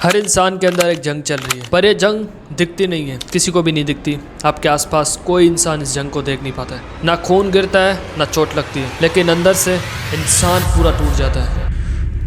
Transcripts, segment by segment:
हर इंसान के अंदर एक जंग चल रही है, पर ये जंग दिखती नहीं है, किसी को भी नहीं दिखती। आपके आसपास कोई इंसान इस जंग को देख नहीं पाता है। ना खून गिरता है ना चोट लगती है, लेकिन अंदर से इंसान पूरा टूट जाता है।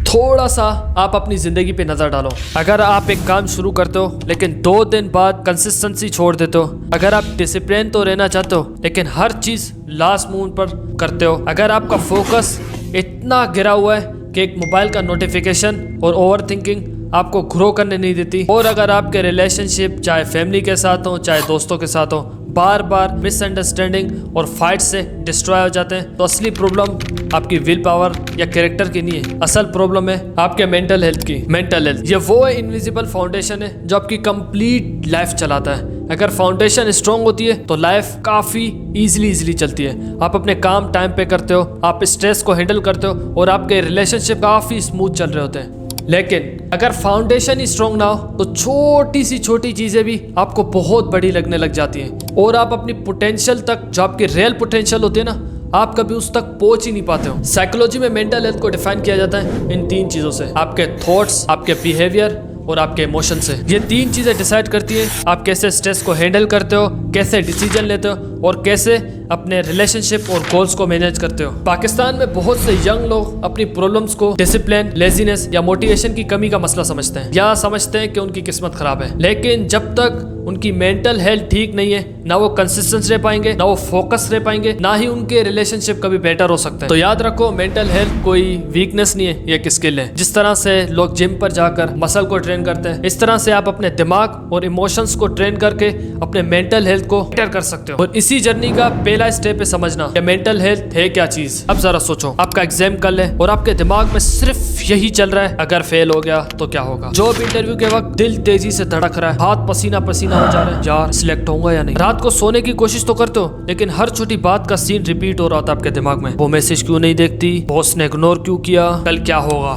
थोड़ा सा आप अपनी ज़िंदगी पे नज़र डालो। अगर आप एक काम शुरू करते हो लेकिन 2 दिन बाद कंसिस्टेंसी छोड़ देते हो, अगर आप डिसिप्लिन तो रहना चाहते हो लेकिन हर चीज़ लास्ट मोमेंट पर करते हो, अगर आपका फोकस इतना गिरा हुआ है कि एक मोबाइल का नोटिफिकेशन और ओवर थिंकिंग आपको ग्रो करने नहीं देती, और अगर आपके रिलेशनशिप चाहे फैमिली के साथ हो चाहे दोस्तों के साथ हो बार बार मिसअंडरस्टैंडिंग और फाइट से डिस्ट्रॉय हो जाते हैं, तो असली प्रॉब्लम आपकी विल पावर या कैरेक्टर की नहीं है। असल प्रॉब्लम है आपके मेंटल हेल्थ की। मेंटल हेल्थ ये वो इनविजिबल फाउंडेशन है जो आपकी कंप्लीट लाइफ चलाता है। अगर फाउंडेशन स्ट्रांग होती है तो लाइफ काफ़ी इजीली चलती है। आप अपने काम टाइम पे करते हो, आप स्ट्रेस को हैंडल करते हो और आपके रिलेशनशिप काफ़ी स्मूथ चल रहे होते हैं। लेकिन अगर फाउंडेशन ही स्ट्रांग ना हो तो छोटी सी छोटी चीज़ें भी आपको बहुत बड़ी लगने लग जाती हैं और आप अपनी पोटेंशियल तक, जो आपकी रियल पोटेंशियल होती है ना, आप कभी उस तक पहुंच ही नहीं पाते हो। साइकोलॉजी में मेंटल हेल्थ को डिफाइन किया जाता है इन 3 चीज़ों से, आपके थॉट्स, आपके बिहेवियर और आपके इमोशन से। ये 3 चीज़ें डिसाइड करती है आप कैसे स्ट्रेस को हैंडल करते हो, कैसे डिसीजन लेते हो और कैसे अपने रिलेशनशिप और गोल्स को मैनेज करते हो। पाकिस्तान में बहुत से यंग लोग अपनी प्रॉब्लम्स को डिसिप्लिन, लेजीनेस या मोटिवेशन की कमी का मसला समझते हैं, या समझते हैं कि उनकी किस्मत खराब है। लेकिन जब तक उनकी मेंटल हेल्थ ठीक नहीं है, ना वो कंसिस्टेंट रह पाएंगे, ना वो फोकस रह पाएंगे, ना ही उनके रिलेशनशिप कभी बेटर हो सकते हैं। तो याद रखो, मेंटल हेल्थ कोई वीकनेस नहीं है, ये एक स्किल है। जिस तरह से लोग जिम पर जाकर मसल को ट्रेन करते हैं, इस तरह से आप अपने दिमाग और इमोशंस को ट्रेन करके अपने मेंटल हेल्थ को बेटर कर सकते हो। और इसी जर्नी का पहला स्टेप है समझना कि मेंटल हेल्थ है क्या चीज। अब जरा सोचो, आपका एग्जाम कल है और आपके दिमाग में सिर्फ यही चल रहा है, अगर फेल हो गया तो क्या होगा। जॉब इंटरव्यू के वक्त दिल तेजी से धड़क रहा है, हाथ पसीना पसीना हो जा रहा है, यार सिलेक्ट होऊंगा या नहीं। रात को सोने की कोशिश तो करते हो लेकिन हर छोटी बात का सीन रिपीट हो रहा था आपके दिमाग में। वो मैसेज क्यों नहीं देखती, बॉस ने इग्नोर क्यों किया, कल क्या होगा।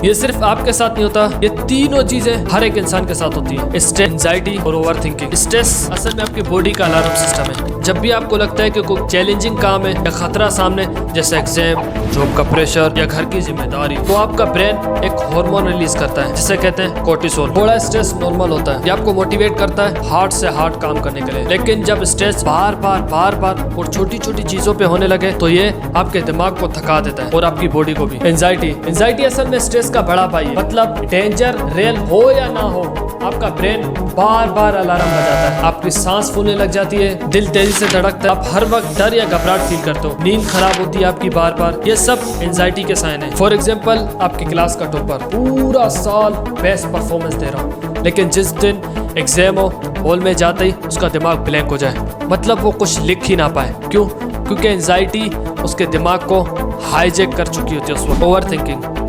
ये सिर्फ आपके साथ नहीं होता, ये तीनों चीजें हर एक इंसान के साथ होती है। स्ट्रेस, एंजाइटी और ओवर थिंकिंग। स्ट्रेस असल में आपकी बॉडी का अलार्म सिस्टम है। जब भी आपको लगता है कि कोई चैलेंजिंग काम है या खतरा सामने, जैसे एग्जाम, जॉब का प्रेशर या घर की जिम्मेदारी, तो आपका ब्रेन एक हार्मोन रिलीज करता है जिसे कहते हैं कोर्टिसोल। थोड़ा स्ट्रेस नॉर्मल होता है, ये आपको मोटिवेट करता है हार्ड से हार्ड काम करने के लिए। लेकिन जब स्ट्रेस बार बार और छोटी छोटी चीजों पे होने लगे तो ये आपके दिमाग को थका देता है और आपकी बॉडी को भी। एंजाइटी असल में स्ट्रेस का बड़ा भाई है। मतलब डेंजर रियल हो या ना हो, आपका ब्रेन बार अलार्म बजाता है, आपकी सांस फूलने लग जाती है, दिल तेजी से धड़कता है, आप हर वक्त डर या घबराहट फील करते हो, नींद खराब होती है आपकी बार। ये सब एंजाइटी के साइन है। फॉर एग्जांपल, आपकी क्लास का टॉपर पूरा साल बेस्ट परफॉर्मेंस दे रहा हो, लेकिन जिस दिन एग्जाम हो, हॉल में जाते ही उसका दिमाग ब्लैंक हो जाए, मतलब वो कुछ लिख ही ना पाए। क्यों? क्योंकि एंजाइटी उसके दिमाग को हाईजैक कर चुकी होती है उस वक्त।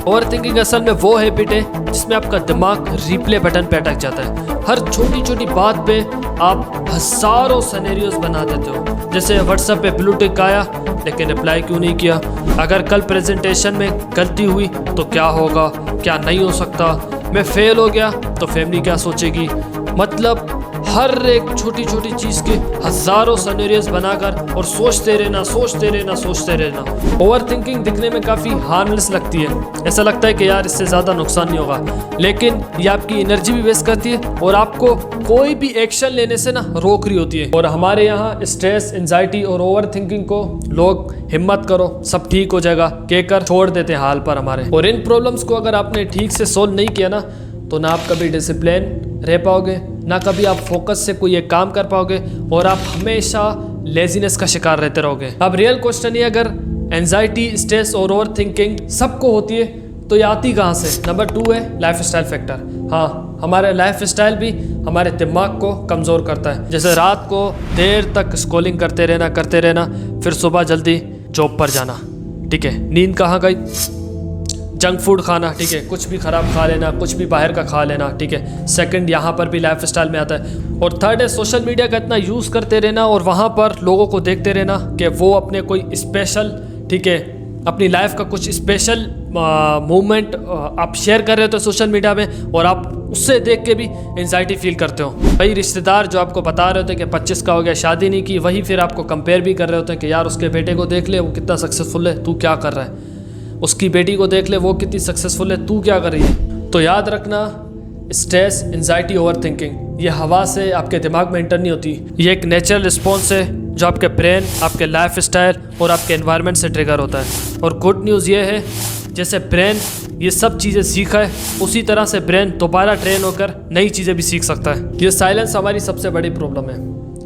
ओवर थिंकिंग असल में वो हैबिट है जिसमें आपका दिमाग रिप्ले बटन पे अटक जाता है। हर छोटी छोटी बात पे आप हजारों सिनेरियोस बना देते हो, जैसे व्हाट्सएप पे ब्लू टिक आया लेकिन रिप्लाई क्यों नहीं किया, अगर कल प्रेजेंटेशन में गलती हुई तो क्या होगा, क्या नहीं हो सकता, मैं फेल हो गया तो फैमिली क्या सोचेगी। मतलब हर एक छोटी छोटी चीज़ के हजारों सिनेरियोस बनाकर और सोचते रहना। ओवर थिंकिंग दिखने में काफ़ी हार्मलेस लगती है, ऐसा लगता है कि यार इससे ज़्यादा नुकसान नहीं होगा, लेकिन ये आपकी एनर्जी भी वेस्ट करती है और आपको कोई भी एक्शन लेने से ना रोक रही होती है। और हमारे यहाँ स्ट्रेस, एंजाइटी और ओवर थिंकिंग को लोग हिम्मत करो सब ठीक हो जाएगा कहकर छोड़ देते हैं हाल पर हमारे। और इन प्रॉब्लम्स को अगर आपने ठीक से सोल्व नहीं किया ना, तो ना आप कभी डिसिप्लिन रह पाओगे, ना कभी आप फोकस से कोई एक काम कर पाओगे और आप हमेशा लेजीनेस का शिकार रहते रहोगे। अब रियल क्वेश्चन ये, अगर एंजाइटी, स्ट्रेस और ओवर थिंकिंग सबको होती है तो ये आती कहाँ से? नंबर 2 है लाइफस्टाइल फैक्टर। हाँ, हमारे लाइफस्टाइल भी हमारे दिमाग को कमज़ोर करता है, जैसे रात को देर तक स्क्रॉलिंग करते रहना, फिर सुबह जल्दी जॉब पर जाना, ठीक है, नींद कहाँ गई, जंक फूड खाना, ठीक है, कुछ भी ख़राब खा लेना, कुछ भी बाहर का खा लेना, ठीक है। सेकंड, यहाँ पर भी लाइफस्टाइल में आता है। और थर्ड है सोशल मीडिया का इतना यूज़ करते रहना और वहाँ पर लोगों को देखते रहना कि वो अपने कोई स्पेशल, ठीक है, अपनी लाइफ का कुछ स्पेशल मूवमेंट आप शेयर कर रहे हो तो सोशल मीडिया में, और आप उससे देख के भी एंजाइटी फील करते हो। वही रिश्तेदार जो आपको बता रहे होते हैं कि 25 का हो गया, शादी नहीं की, वही फिर आपको कंपेयर भी कर रहे होते हैं कि यार उसके बेटे को देख ले, वो कितना सक्सेसफुल है, तू क्या कर रहा है, उसकी बेटी को देख ले, वो कितनी सक्सेसफुल है, तू क्या कर रही है। तो याद रखना, स्ट्रेस, एंजाइटी, ओवर थिंकिंग ये हवा से आपके दिमाग में एंटर नहीं होती। ये एक नेचुरल रिस्पॉन्स है जो आपके ब्रेन, आपके लाइफ स्टाइल और आपके एनवायरनमेंट से ट्रिगर होता है। और गुड न्यूज़ ये है, जैसे ब्रेन ये सब चीज़ें सीखा है, उसी तरह से ब्रेन दोबारा ट्रेन होकर नई चीज़ें भी सीख सकता है। ये साइलेंस हमारी सबसे बड़ी प्रॉब्लम है।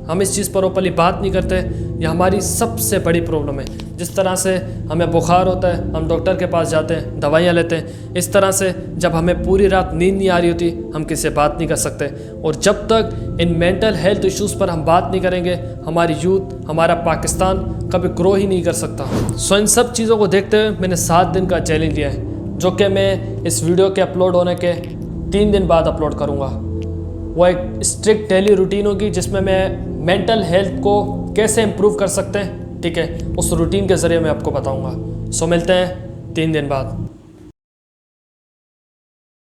हम इस चीज़ पर ओपनली बात नहीं करते, ये हमारी सबसे बड़ी प्रॉब्लम है। जिस तरह से हमें बुखार होता है, हम डॉक्टर के पास जाते हैं, दवाइयाँ लेते हैं, इस तरह से जब हमें पूरी रात नींद नहीं आ रही होती, हम किसी से बात नहीं कर सकते। और जब तक इन मेंटल हेल्थ इश्यूज़ पर हम बात नहीं करेंगे, हमारी यूथ, हमारा पाकिस्तान कभी ग्रो ही नहीं कर सकता। सो इन सब चीज़ों को देखते हुए मैंने 7 दिन का चैलेंज लिया है, जो कि मैं इस वीडियो के अपलोड होने के 3 दिन बाद अपलोड करूँगा। वो एक स्ट्रिक्ट डेली रूटीन होगी जिसमें मैं मेंटल हेल्थ को कैसे इम्प्रूव कर सकते हैं, ठीक है, उस रूटीन के ज़रिए मैं आपको बताऊंगा। सो मिलते हैं 3 दिन बाद।